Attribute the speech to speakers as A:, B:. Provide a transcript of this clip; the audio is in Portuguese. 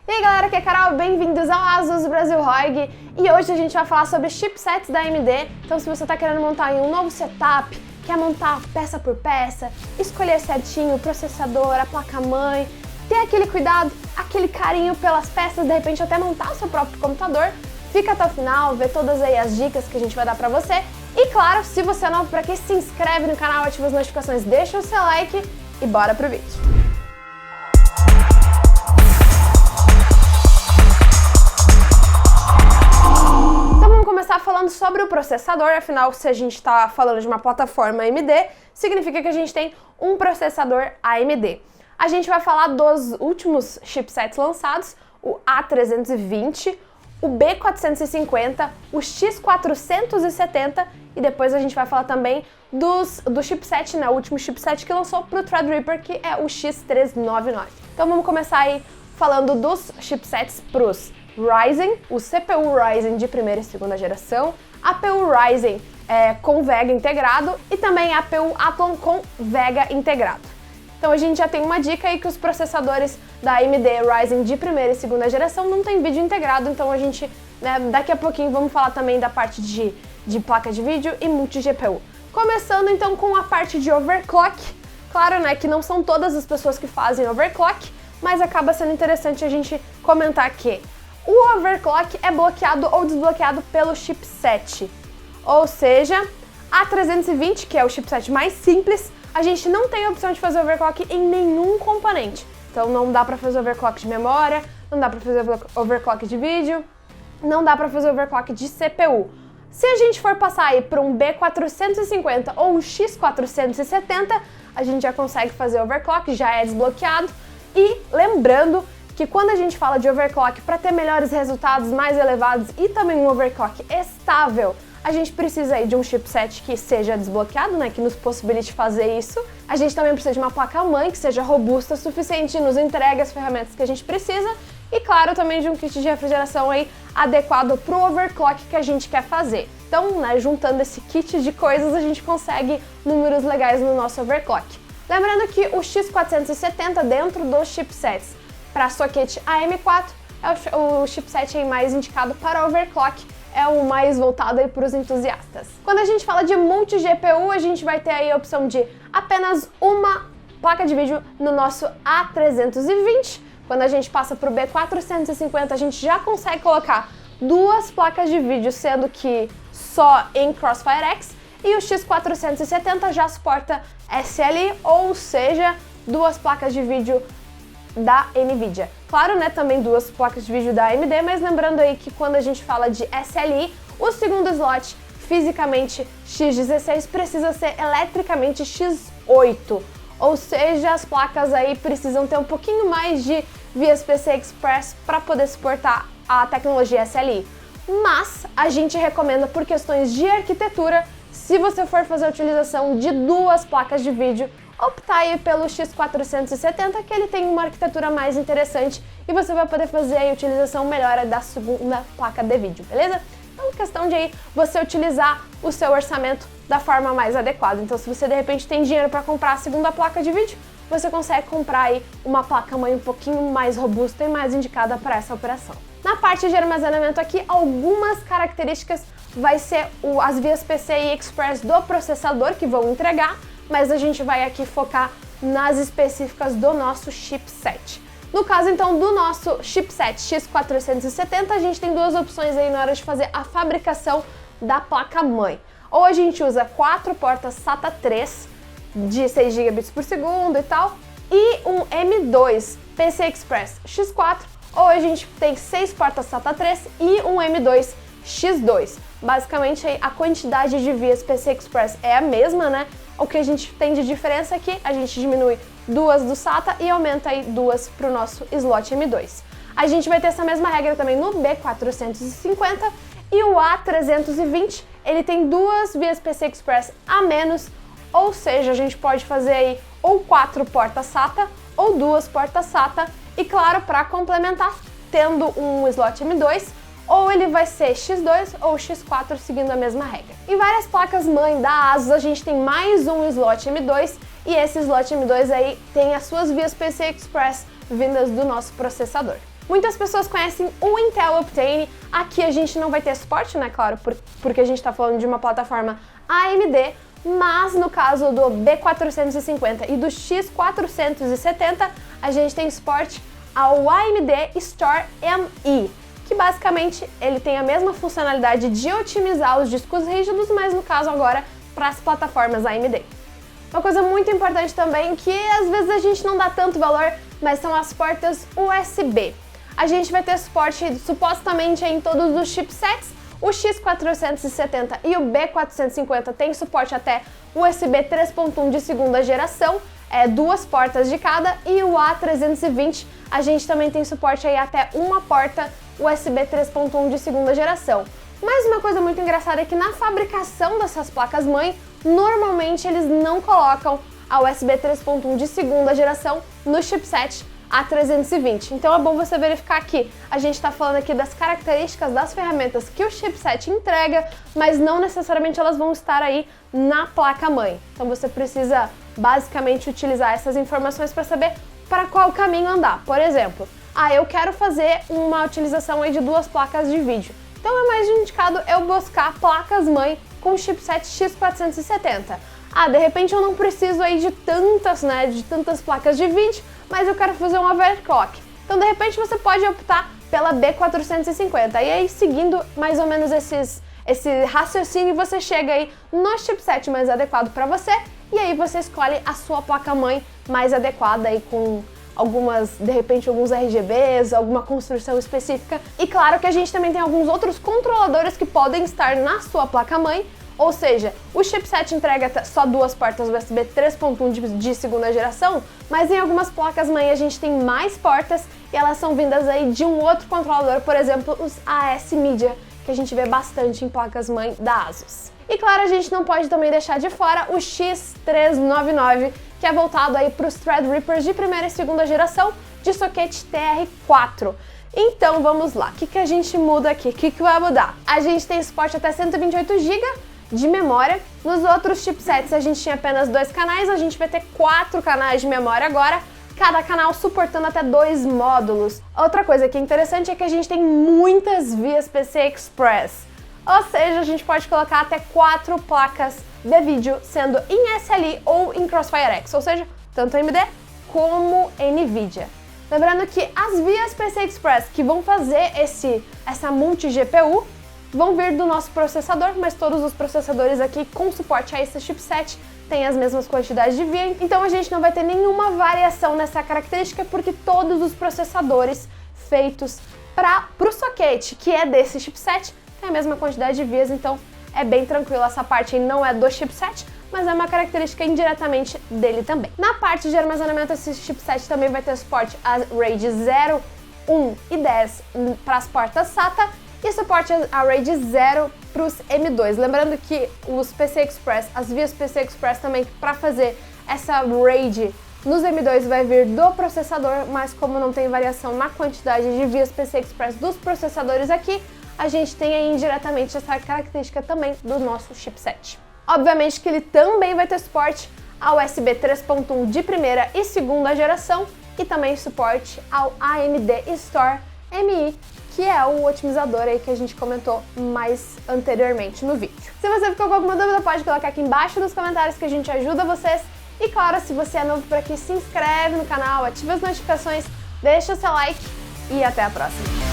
A: E aí galera, aqui é a Carol, bem-vindos ao Asus Brasil ROG. E hoje a gente vai falar sobre chipsets da AMD. Então se você está querendo montar um novo setup, quer montar peça por peça, escolher certinho o processador, a placa-mãe, ter aquele cuidado, aquele carinho pelas peças, de repente até montar o seu próprio computador, fica até o final, vê todas aí as dicas que a gente vai dar pra você. E claro, se você é novo por aqui, se inscreve no canal, ativa as notificações, deixa o seu like e bora pro vídeo. Começar falando sobre o processador, afinal, se a gente está falando de uma plataforma AMD, significa que a gente tem um processador AMD. A gente vai falar dos últimos chipsets lançados, o A320, o B450, o X470 e depois a gente vai falar também do chipset, né, o último chipset que lançou para o Threadripper, que é o X399. Então vamos começar aí falando dos chipsets para os Ryzen, o CPU Ryzen de primeira e segunda geração, APU Ryzen com Vega integrado e também APU Athlon com Vega integrado. Então a gente já tem uma dica aí que os processadores da AMD Ryzen de primeira e segunda geração não tem vídeo integrado, então a gente, daqui a pouquinho vamos falar também da parte de placa de vídeo e multi-GPU. Começando então com a parte de overclock, claro, né, que não são todas as pessoas que fazem overclock, mas acaba sendo interessante a gente comentar que o overclock é bloqueado ou desbloqueado pelo chipset, ou seja, A320, que é o chipset mais simples, a gente não tem a opção de fazer overclock em nenhum componente. Então não dá para fazer overclock de memória, não dá para fazer overclock de vídeo, não dá para fazer overclock de CPU. Se a gente for passar aí para um B450 ou um X470, a gente já consegue fazer overclock, já é desbloqueado. E lembrando que quando a gente fala de overclock, para ter melhores resultados mais elevados e também um overclock estável, a gente precisa aí de um chipset que seja desbloqueado, né, que nos possibilite fazer isso. A gente também precisa de uma placa-mãe que seja robusta o suficiente e nos entregue as ferramentas que a gente precisa. E claro, também de um kit de refrigeração aí adequado para o overclock que a gente quer fazer. Então, né, juntando esse kit de coisas, a gente consegue números legais no nosso overclock. Lembrando que o X470 dentro dos chipsets para socket AM4 é o chipset mais indicado para overclock, é o mais voltado aí para os entusiastas. Quando a gente fala de multi-GPU, a gente vai ter aí a opção de apenas uma placa de vídeo no nosso A320. Quando a gente passa para o B450, a gente já consegue colocar duas placas de vídeo, sendo que só em Crossfire X, e o X470 já suporta SLI, ou seja, duas placas de vídeo da NVIDIA. Claro, né, também duas placas de vídeo da AMD, mas lembrando aí que quando a gente fala de SLI, o segundo slot fisicamente X16 precisa ser eletricamente X8, ou seja, as placas aí precisam ter um pouquinho mais de vias PCI Express para poder suportar a tecnologia SLI. Mas a gente recomenda, por questões de arquitetura, se você for fazer a utilização de duas placas de vídeo, optar aí pelo X470, que ele tem uma arquitetura mais interessante e você vai poder fazer a utilização melhor da segunda placa de vídeo, beleza? Então, questão de aí você utilizar o seu orçamento da forma mais adequada. Então, se você de repente tem dinheiro para comprar a segunda placa de vídeo, você consegue comprar aí uma placa-mãe um pouquinho mais robusta e mais indicada para essa operação. Na parte de armazenamento aqui, algumas características vai ser as vias PCI Express do processador que vão entregar, mas a gente vai aqui focar nas específicas do nosso chipset. No caso, então, do nosso chipset X470, a gente tem duas opções aí na hora de fazer a fabricação da placa-mãe. Ou a gente usa 4 portas SATA 3 de 6 GB por segundo e tal, e um M2 PCI Express X4, ou a gente tem 6 portas SATA 3 e um M2 X2. Basicamente, aí, a quantidade de vias PCI Express é a mesma, né? O que a gente tem de diferença aqui, a gente diminui duas do SATA e aumenta aí duas para o nosso slot M2. A gente vai ter essa mesma regra também no B450 e o A320, ele tem duas vias PCI Express a menos, ou seja, a gente pode fazer aí ou 4 portas SATA ou 2 portas SATA e claro, para complementar, tendo um slot M2, ou ele vai ser X2 ou X4 seguindo a mesma regra. Em várias placas-mãe da Asus a gente tem mais um slot M2 e esse slot M2 aí tem as suas vias PCI Express vindas do nosso processador. Muitas pessoas conhecem o Intel Optane, aqui a gente não vai ter suporte, né, claro, porque a gente está falando de uma plataforma AMD, mas no caso do B450 e do X470, a gente tem suporte ao AMD Store ME, que basicamente ele tem a mesma funcionalidade de otimizar os discos rígidos, mas no caso agora para as plataformas AMD. Uma coisa muito importante também, que às vezes a gente não dá tanto valor, mas são as portas USB. A gente vai ter suporte supostamente em todos os chipsets. O X470 e o B450 tem suporte até USB 3.1 de segunda geração, duas portas de cada, e o A320 a gente também tem suporte aí até uma porta USB 3.1 de segunda geração. Mas uma coisa muito engraçada é que na fabricação dessas placas-mãe, normalmente eles não colocam a USB 3.1 de segunda geração no chipset A320. Então é bom você verificar aqui. A gente está falando aqui das características das ferramentas que o chipset entrega, mas não necessariamente elas vão estar aí na placa-mãe. Então você precisa basicamente utilizar essas informações para saber para qual caminho andar. Por exemplo, eu quero fazer uma utilização aí de duas placas de vídeo. Então é mais indicado eu buscar placas-mãe com o chipset X470. De repente eu não preciso aí de tantas placas de vídeo, mas eu quero fazer um overclock. Então de repente você pode optar pela B450. E aí seguindo mais ou menos esse raciocínio, você chega aí no chipset mais adequado para você, e aí você escolhe a sua placa-mãe mais adequada aí com de repente alguns RGBs, alguma construção específica. E claro que a gente também tem alguns outros controladores que podem estar na sua placa-mãe, ou seja, o chipset entrega só duas portas USB 3.1 de segunda geração, mas em algumas placas-mãe a gente tem mais portas e elas são vindas aí de um outro controlador, por exemplo, os AS Media, que a gente vê bastante em placas-mãe da ASUS. E claro, a gente não pode também deixar de fora o X399, que é voltado aí para os Threadrippers de primeira e segunda geração de soquete TR4. Então vamos lá, o que a gente muda aqui? O que vai mudar? A gente tem suporte até 128 GB de memória. Nos outros chipsets a gente tinha apenas 2 canais, a gente vai ter 4 canais de memória agora, cada canal suportando até 2 módulos. Outra coisa que é interessante é que a gente tem muitas vias PCI Express, ou seja, a gente pode colocar até 4 placas de vídeo sendo em SLI ou em Crossfire X, ou seja, tanto AMD como NVIDIA. Lembrando que as vias PCI Express que vão fazer essa multi-GPU vão vir do nosso processador, mas todos os processadores aqui com suporte a esse chipset têm as mesmas quantidades de via, então a gente não vai ter nenhuma variação nessa característica, porque todos os processadores feitos para o socket, que é desse chipset, tem a mesma quantidade de vias, então é bem tranquilo. Essa parte aí não é do chipset, mas é uma característica indiretamente dele também. Na parte de armazenamento, esse chipset também vai ter suporte a RAID 0, 1 e 10 para as portas SATA e suporte a RAID 0 para os M2. Lembrando que os PCI Express, as vias PCI Express também, para fazer essa RAID nos M2 vai vir do processador, mas como não tem variação na quantidade de vias PCI Express dos processadores aqui, a gente tem aí indiretamente essa característica também do nosso chipset. Obviamente que ele também vai ter suporte ao USB 3.1 de primeira e segunda geração e também suporte ao AMD Store ME, que é o otimizador aí que a gente comentou mais anteriormente no vídeo. Se você ficou com alguma dúvida, pode colocar aqui embaixo nos comentários que a gente ajuda vocês. E claro, se você é novo por aqui, se inscreve no canal, ativa as notificações, deixa o seu like e até a próxima!